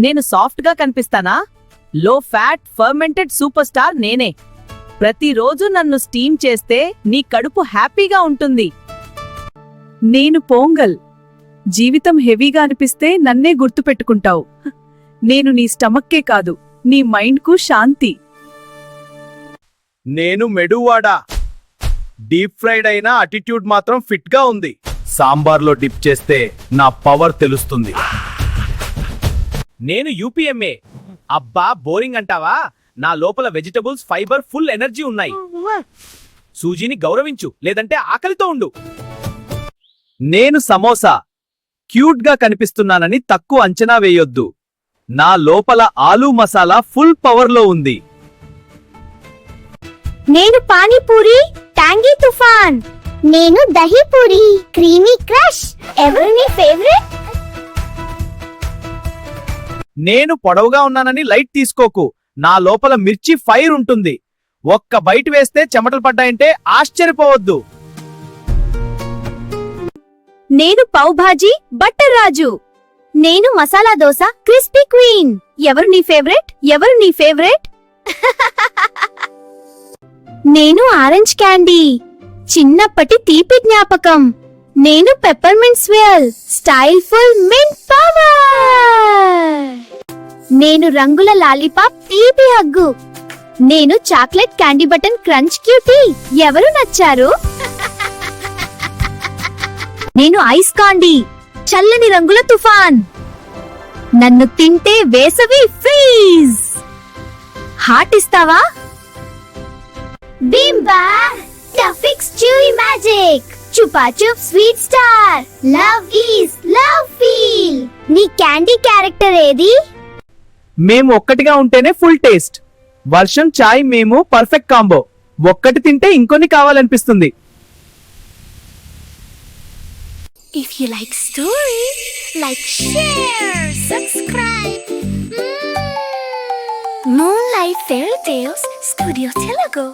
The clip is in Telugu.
నేను సాఫ్ట్ గా కనిపిస్తానా? లో ఫ్యాట్ ఫర్మెంటెడ్ సూపర్ స్టార్ నేనే. ప్రతిరోజు నన్ను స్టీమ్ చేస్తే నీ కడుపు హ్యాపీగా ఉంటుంది. నేను పోంగల్. జీవితం హెవీగా అనిపిస్తే నన్నే గుర్తుపెట్టుకుంటావు. నేను నీ స్టమక్కే కాదు, నీ మైండ్కు శాంతి. నేను మెడువాడా. డీప్ ఫ్రైడ్ అయినా అటిట్యూడ్ మాత్రం ఫిట్ గా ఉంది. సాంబార్లో డిప్ చేస్తే నా పవర్ తెలుస్తుంది. నేను యూపీఎంఏ. అబ్బా బోరింగ్ అంటావా? నా లోపల వెజిటబుల్స్, ఫైబర్, ఫుల్ ఎనర్జీ ఉన్నాయి. సూజీని గౌరవించు, లేదంటే ఆకలితో ఉండు. నేను సమోసా. క్యూట్ గా కనిపిస్తున్నానని తక్కువ అంచనా వేయొద్దు. నా లోపల ఆలూ మసాలా ఫుల్ పవర్ లో ఉంది. నేను పానీపూరి టాంగీ తుఫాన్. నేను దహీపూరి క్రీమీ క్రష్. ఎవరు నీ ఫేవరెట్? నేను పొడవుగా ఉన్నానని లైట్ తీసుకోకు. నా లోపల మిర్చి ఫైర్ ఉంటుంది. ఒక్క బైట్ వేస్తే చెమటలు పడ్డాయంటే ఆశ్చర్యపోవద్దు. నేను పావ్ భాజీ బట్టర్ రాజు. నేను మసాలా దోస క్రిస్పీ క్వీన్. ఎవరు నీ ఫేవరెట్? ఎవరు నీ ఫేవరెట్? నేను ఆరెంజ్ క్యాండీ, చిన్నప్పటి తీపి జ్ఞాపకం. నేను peppermint swell, style full mint power. నేను రంగుల లాలీపాప్ తీపి హగ్గు. నేను chocolate candy button crunch cutie. ఎవరు నచ్చారు? నేను ఐస్ కాండీ, చల్లని రంగుల తుఫాన్. నన్ను తింటే వేసవి ఫ్రీజ్. హార్ట్ ఇస్తావా? బింబా టఫిక్స్ చూయి మ్యాజిక్. చుపా చుప్ sweet star. Love is love feel. నీ క్యాండీ క్యారెక్టర్ ఏది? మేము ఒక్కటిగా ఉంటేనే ఫుల్ టేస్ట్. వర్షం చాయ్ మేము పర్ఫెక్ట్ కాంబో. ఒక్కటి తింటే ఇంకొన్ని కావాలనిపిస్తుంది. If you like story, like, share, subscribe. Moonlight Fairy Tales Studio Telugu.